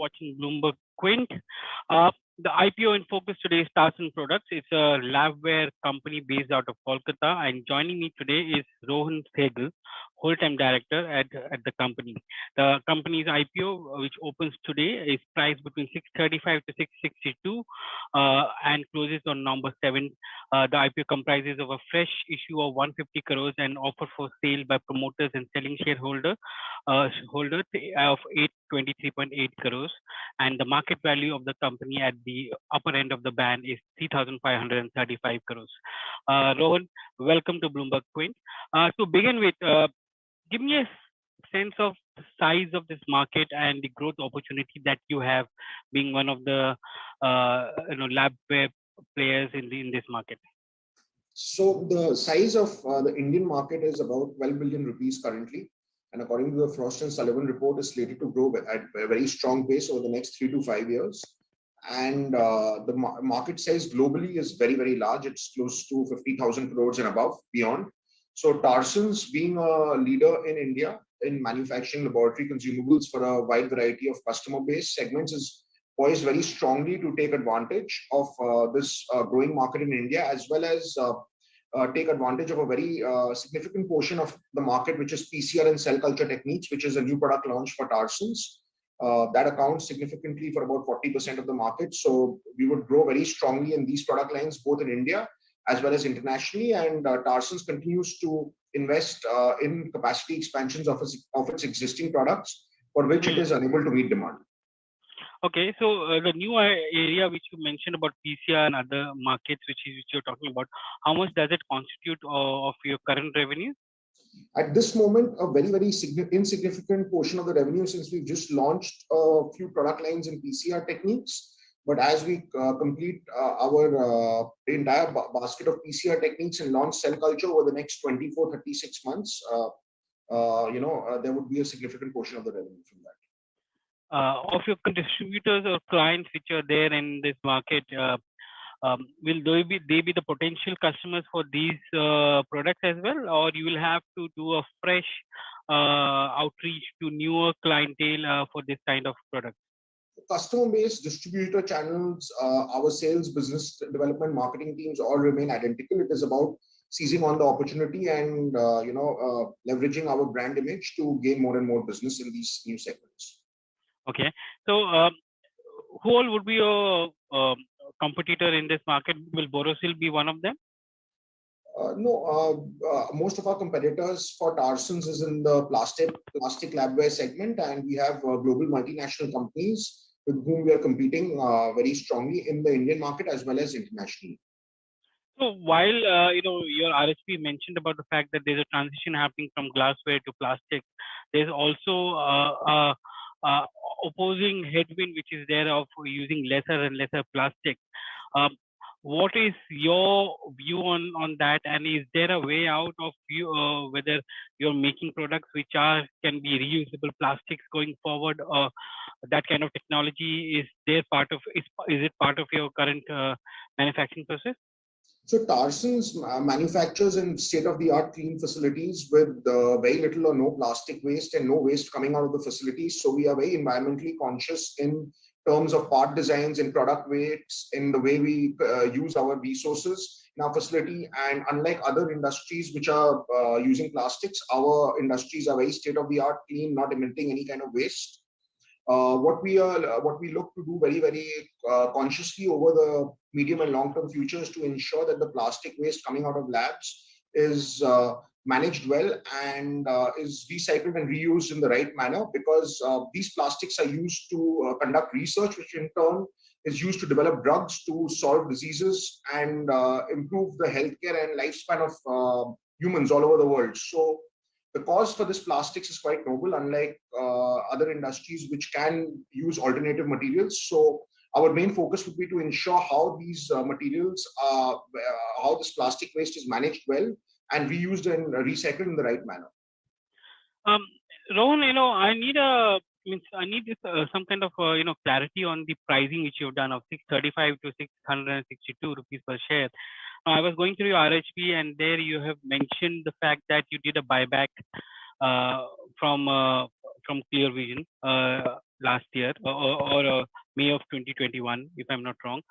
watching BloombergQuint. The IPO in focus today is Tarsons Products. It's a labware company based out of Kolkata. And joining me today is Rohan Sehgal, Whole-Time Director at the company. The company's IPO, which opens today, is priced between 635 to 662 and closes on November 7th. The IPO comprises of a fresh issue of 150 crores and offer for sale by promoters and selling shareholders of 823.8 crores. And the market value of the company at the upper end of the band is 3,535 crores. Rohan, welcome to BloombergQuint. To begin with, give me a sense of the size of this market and the growth opportunity that you have, being one of the labware players in this market. So the size of the Indian market is about 12 billion rupees currently, and according to the Frost & Sullivan report, is slated to grow at a very strong pace over the next 3 to 5 years. And the market size globally is very, very large. It's close to 50,000 crores and above, beyond. So Tarsons, being a leader in India in manufacturing laboratory consumables for a wide variety of customer base segments, is poised very strongly to take advantage of this growing market in India, as well as take advantage of a very significant portion of the market, which is PCR and cell culture techniques, which is a new product launch for Tarsons. That accounts significantly for about 40% of the market. So we would grow very strongly in these product lines, both in India as well as internationally. And Tarsons continues to invest in capacity expansions of its existing products, for which it is unable to meet demand. Okay, so the new area which you mentioned about PCR and other markets, which you're talking about, how much does it constitute of your current revenue? At this moment, a very, very insignificant portion of the revenue, since we've just launched a few product lines in PCR techniques. But as we complete our entire basket of PCR techniques and launch cell culture over the next 24, 36 months, there would be a significant portion of the revenue from that. Of your distributors or clients which are there in this market, will they be the potential customers for these products as well, or you will have to do a fresh outreach to newer clientele for this kind of product? Customer base, distributor channels, our sales, business development, marketing teams all remain identical. It is about seizing on the opportunity and leveraging our brand image to gain more and more business in these new segments. Okay, so who all would be your competitor in this market? Will Borosil be one of them? No, most of our competitors for Tarsons is in the plastic labware segment, and we have global multinational companies with whom we are competing very strongly in the Indian market as well as internationally. So while your RHP mentioned about the fact that there's a transition happening from glassware to plastic, there's also opposing headwind which is there of using lesser and lesser plastic. What is your view on that, and is there a way out of whether you're making products which can be reusable plastics going forward, or that kind of technology is it part of your current manufacturing process? So Tarsons manufactures in state-of-the-art clean facilities with very little or no plastic waste and no waste coming out of the facilities. So we are very environmentally conscious in terms of part designs and product weights, in the way we use our resources in our facility. And unlike other industries which are using plastics, our industries are very state-of-the-art clean, not emitting any kind of waste. What we look to do very, very consciously over the medium and long-term future is to ensure that the plastic waste coming out of labs is managed well and is recycled and reused in the right manner, because these plastics are used to conduct research, which in turn is used to develop drugs to solve diseases and improve the healthcare and lifespan of humans all over the world. So the cause for this plastics is quite noble, unlike other industries which can use alternative materials. So our main focus would be to ensure how these materials, how this plastic waste is managed well and reused and recycled in the right manner. Rohan, I need some kind of clarity on the pricing which you've done of 635 to 662 rupees per share. I was going through your RHP, and there you have mentioned the fact that you did a buyback from from Clear Vision last year or May of 2021, if I'm not wrong.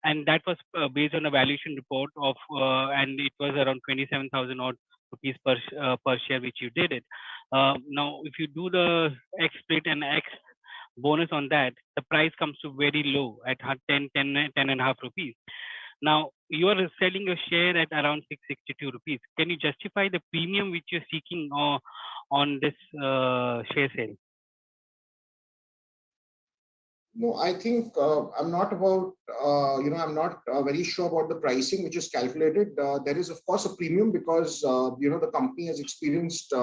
And that was based on a valuation report of, and it was around 27,000 odd rupees per share, which you did it. Now, if you do the X split and X bonus on that, the price comes to very low at 10 and a half rupees. Now, you are selling your share at around 662 rupees. Can you justify the premium which you're seeking on this share sale? No, I think I'm not about, I'm not very sure about the pricing which is calculated. There is, of course, a premium because, the company has experienced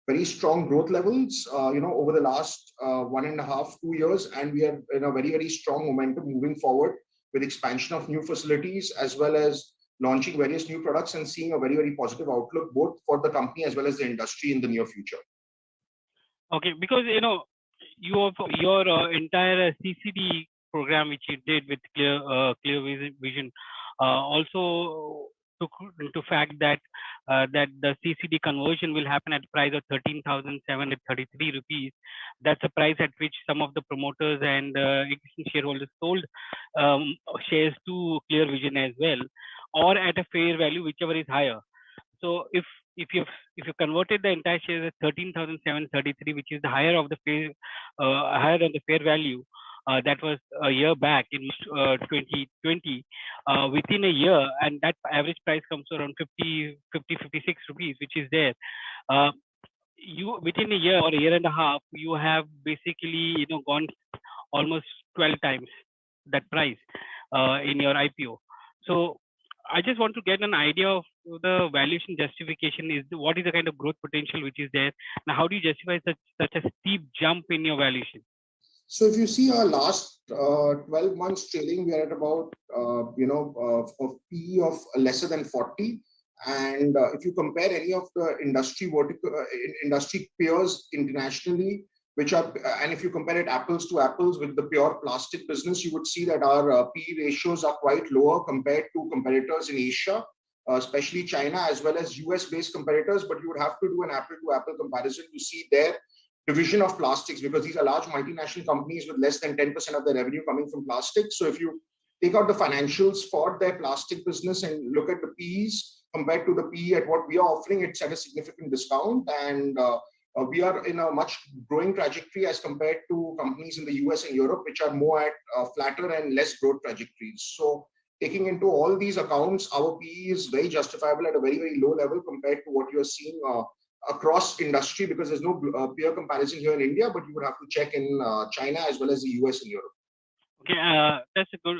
very strong growth levels, over the last 1.5, 2 years. And we are in a very, very strong momentum moving forward with expansion of new facilities, as well as launching various new products and seeing a very, very positive outlook, both for the company as well as the industry in the near future. Okay, because, your entire CCD program which you did with Clear Vision also took into fact that that the CCD conversion will happen at a price of 13,733 rupees. That's the price at which some of the promoters and existing shareholders sold shares to Clear Vision as well, or at a fair value, whichever is higher. So if you converted the entire shares at 13,733, which is the higher of the higher than the fair value, that was a year back in 2020, within a year, and that average price comes to around 56 rupees, which is there. You within a year or a year and a half, you have basically gone almost 12 times that price in your IPO. So I just want to get an idea of the valuation justification. What is the kind of growth potential which is there? Now, how do you justify such a steep jump in your valuation? So if you see our last 12 months trailing, we are at about, a PE of lesser than 40. And if you compare any of the industry peers internationally, and if you compare it apples to apples with the pure plastic business, you would see that our PE ratios are quite lower compared to competitors in Asia, especially China, as well as US-based competitors. But you would have to do an apple-to-apple comparison to see their division of plastics, because these are large multinational companies with less than 10% of their revenue coming from plastics. So if you take out the financials for their plastic business and look at the PEs compared to the PE at what we are offering, it's at a significant discount. And we are in a much growing trajectory as compared to companies in the US and Europe, which are more at flatter and less growth trajectories. So taking into all these accounts, our PE is very justifiable at a very, very low level compared to what you're seeing across industry, because there's no peer comparison here in India, but you would have to check in China as well as the US and Europe. Okay, that's a good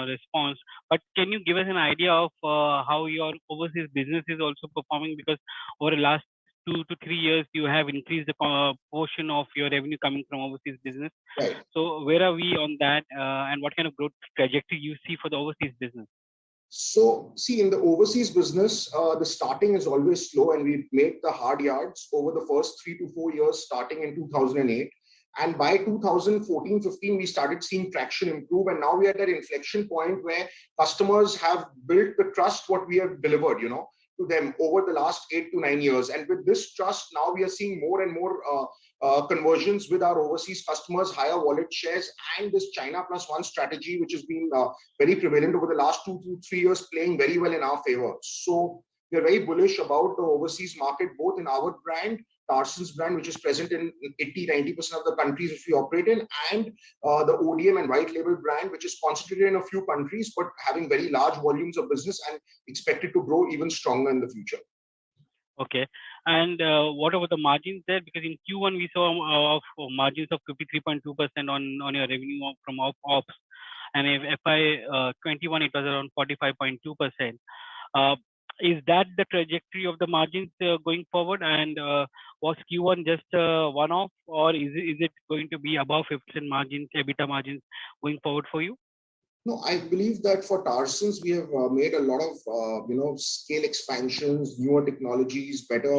response. But can you give us an idea of how your overseas business is also performing? Because over the last 2 to 3 years, you have increased the portion of your revenue coming from overseas business. Right. So where are we on that, and what kind of growth trajectory you see for the overseas business? So, see, in the overseas business, the starting is always slow, and we make the hard yards over the first 3 to 4 years, starting in 2008. And by 2014-15, we started seeing traction improve. And now we are at that inflection point where customers have built the trust what we have delivered, to them over the last 8 to 9 years. And with this trust, now we are seeing more and more conversions with our overseas customers, higher wallet shares, and this China Plus One strategy, which has been very prevalent over the last 2 to 3 years, playing very well in our favor. So we're very bullish about the overseas market, both in our brand, Tarsons brand, which is present in 80-90% of the countries which we operate in, and the ODM and white label brand, which is concentrated in a few countries, but having very large volumes of business and expected to grow even stronger in the future. Okay. And what about the margins there? Because in Q1, we saw margins of 53.2% on your revenue from ops. And if FY 21, it was around 45.2%. Is that the trajectory of the margins going forward? And was Q1 just one-off, or is it going to be above 50% margins, EBITDA margins going forward for you? No, I believe that for Tarsons, we have made a lot of scale expansions, newer technologies, better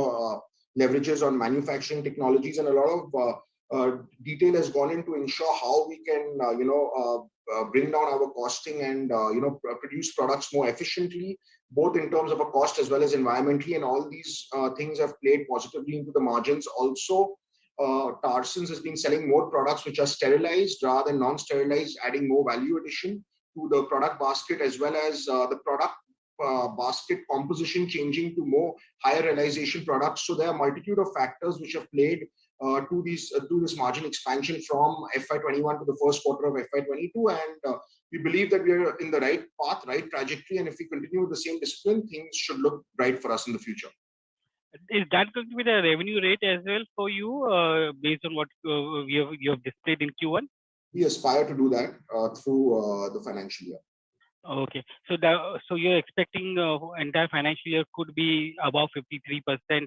leverages on manufacturing technologies, and a lot of detail has gone in to ensure how we can bring down our costing and produce products more efficiently, both in terms of a cost as well as environmentally, and all these things have played positively into the margins. Also, Tarsons has been selling more products which are sterilized rather than non-sterilized, adding more value addition to the product basket, as well as the product basket composition changing to more higher realization products. So there are a multitude of factors which have played to this margin expansion from FY21 to the first quarter of FY22, and we believe that we are in the right path, right trajectory, and if we continue with the same discipline, things should look bright for us in the future. Is that going to be the revenue rate as well for you, based on what you have displayed in Q1? We aspire to do that through the financial year. Okay, so you're expecting entire financial year could be above 53%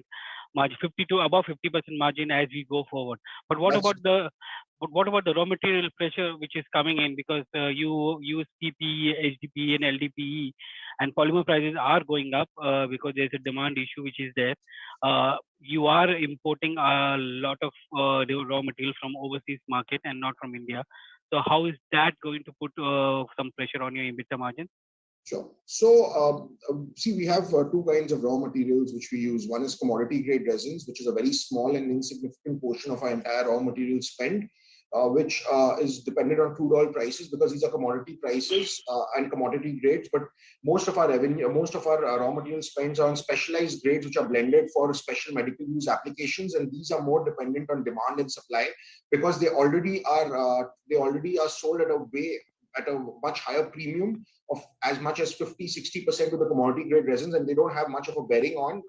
margin, 52 above 50% margin as we go forward. But what about the raw material pressure which is coming in, because you use PPE, HDPE, and LDPE, and polymer prices are going up because there's a demand issue which is there. You are importing a lot of raw material from overseas market and not from India. So how is that going to put some pressure on your EBITDA margin? Sure. So, see, we have two kinds of raw materials which we use. One is commodity grade resins, which is a very small and insignificant portion of our entire raw material spend, which is dependent on crude oil prices, because these are commodity prices and commodity grades. But most of our revenue, most of our raw material spends are on specialized grades, which are blended for special medical use applications, and these are more dependent on demand and supply, because they already are sold at a much higher premium of as much as 50-60% of the commodity grade resins, and they don't have much of a bearing on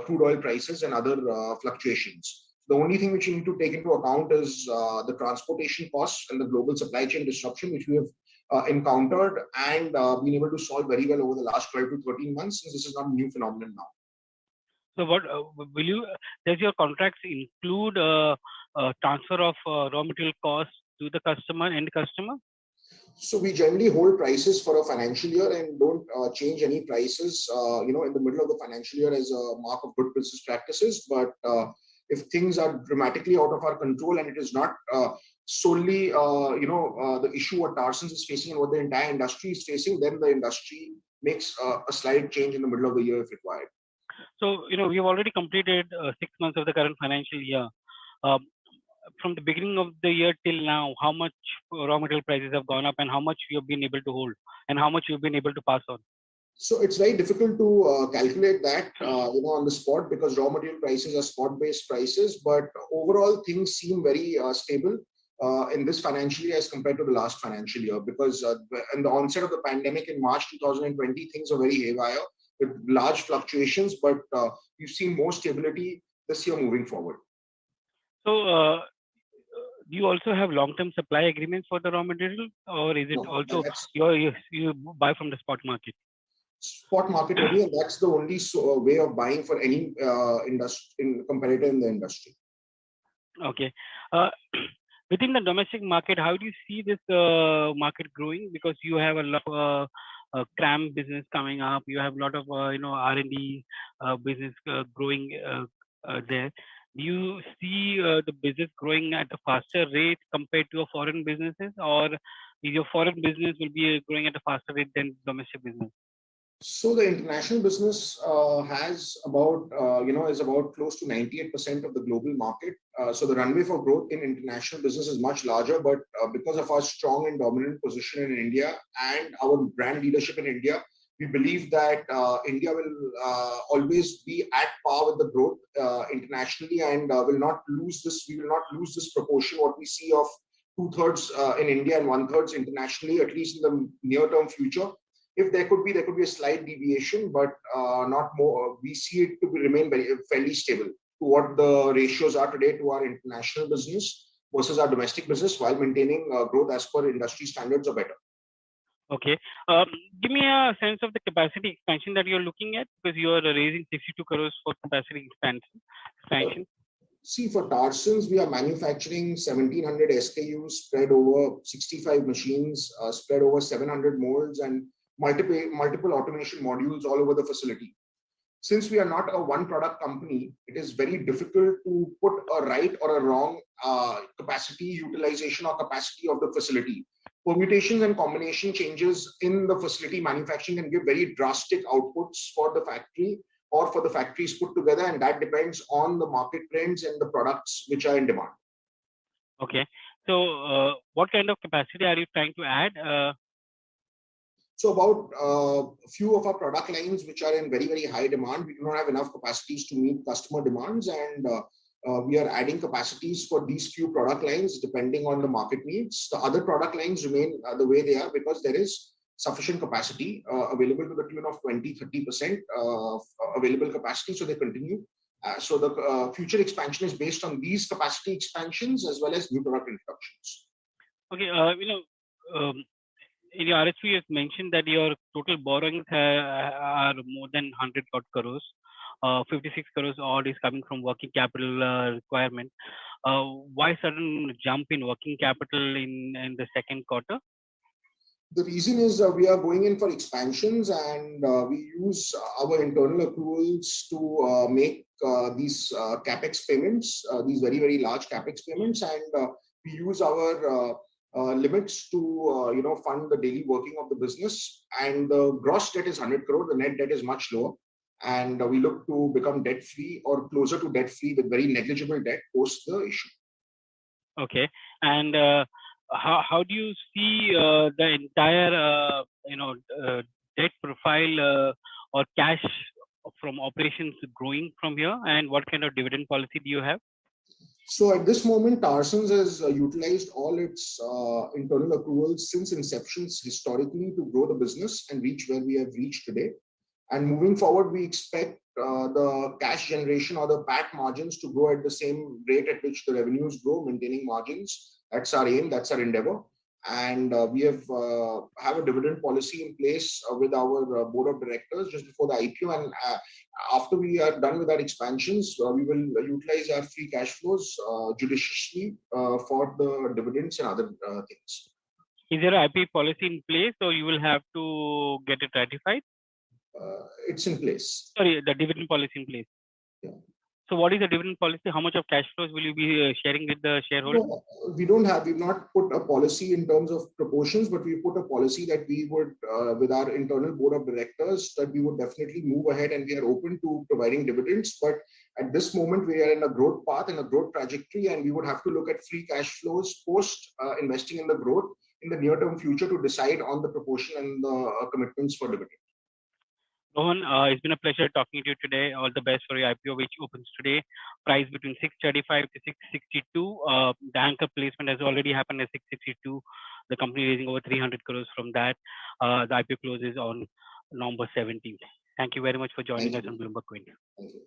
crude oil prices and other fluctuations. The only thing which you need to take into account is the transportation costs and the global supply chain disruption, which we have encountered and been able to solve very well over the last 12 to 13 months, since this is not a new phenomenon now. So what does your contracts include transfer of raw material costs to the end customer? So we generally hold prices for a financial year and don't change any prices, in the middle of the financial year as a mark of good business practices. But if things are dramatically out of our control and it is not solely, the issue what Tarsons is facing and what the entire industry is facing, then the industry makes a slight change in the middle of the year if required. So, we've already completed 6 months of the current financial year. From the beginning of the year till now, how much raw material prices have gone up, and how much you have been able to hold, and how much you've been able to pass on? So it's very difficult to calculate that, on the spot, because raw material prices are spot-based prices. But overall, things seem very stable in this financial year as compared to the last financial year, because in the onset of the pandemic in March 2020, things were very haywire with large fluctuations. But we've seen more stability this year moving forward. So, do you also have long-term supply agreements for the raw material, or is it also you buy from the spot market? Spot market only, and that's the only way of buying for any competitor in the industry. Okay. Within the domestic market, how do you see this market growing? Because you have a lot of CRAM business coming up. You have a lot of R&D business growing there. Do you see the business growing at a faster rate compared to your foreign businesses, or your foreign business will be growing at a faster rate than domestic business? So the international business has is about close to 98% of the global market. So the runway for growth in international business is much larger, but because of our strong and dominant position in India and our brand leadership in India, we believe that India will always be at par with the growth internationally, and will not lose this. We will not lose this proportion what we see of 2/3 in India and 1/3 internationally, at least in the near-term future. If there could be a slight deviation, but not more. We see it to remain fairly stable to what the ratios are today to our international business versus our domestic business, while maintaining growth as per industry standards or better. Okay. Give me a sense of the capacity expansion that you're looking at, because you are raising 62 crores for capacity expansion. See, for Tarsons, we are manufacturing 1,700 SKUs spread over 65 machines, spread over 700 molds, and multiple automation modules all over the facility. Since we are not a one product company, it is very difficult to put a right or a wrong capacity utilization or capacity of the facility. permutations and combination changes in the facility manufacturing can give very drastic outputs for the factory or for the factories put together, and that depends on the market trends and the products which are in demand. Okay. So what kind of capacity are you trying to add? So about a few of our product lines which are in very, very high demand, we do not have enough capacities to meet customer demands, and we are adding capacities for these few product lines depending on the market needs. The other product lines remain the way they are because there is sufficient capacity available to the tune of 20-30% available capacity, so they continue. So the future expansion is based on these capacity expansions as well as new product introductions. Okay, in your RHP, you mentioned that your total borrowings are more than 100 crores. 56 crores odd is coming from working capital requirement. Why sudden jump in working capital in the second quarter? The reason is we are going in for expansions, and we use our internal accruals to make these capex payments, these very, very large capex payments, and we use our limits to fund the daily working of the business. And the gross debt is 100 crore, the net debt is much lower, and we look to become debt free or closer to debt free with very negligible debt post the issue. Okay, and how do you see the entire debt profile or cash from operations growing from here, and what kind of dividend policy do you have? So at this moment, Tarsons has utilized all its internal accruals since inceptions historically to grow the business and reach where we have reached today. And moving forward, we expect the cash generation or the PAT margins to grow at the same rate at which the revenues grow, maintaining margins. That's our aim, that's our endeavor. And we have a dividend policy in place with our board of directors just before the IPO. And after we are done with our expansions, we will utilize our free cash flows judiciously for the dividends and other things. Is there an IPO policy in place, or you will have to get it ratified? It's in place. Sorry, the dividend policy in place. Yeah. So what is the dividend policy? How much of cash flows will you be sharing with the shareholders? No, we've not put a policy in terms of proportions, but we put a policy that we would, with our internal board of directors, that we would definitely move ahead and we are open to providing dividends. But at this moment, we are in a growth path and a growth trajectory, and we would have to look at free cash flows post investing in the growth in the near-term future to decide on the proportion and the commitments for dividend. Rohan, it's been a pleasure talking to you today. All the best for your IPO, which opens today. Price between 635 to 662. The anchor placement has already happened at 662. The company raising over 300 crores from that. The IPO closes on November 17th. Thank you very much for joining us on BloombergQuint. Thank you.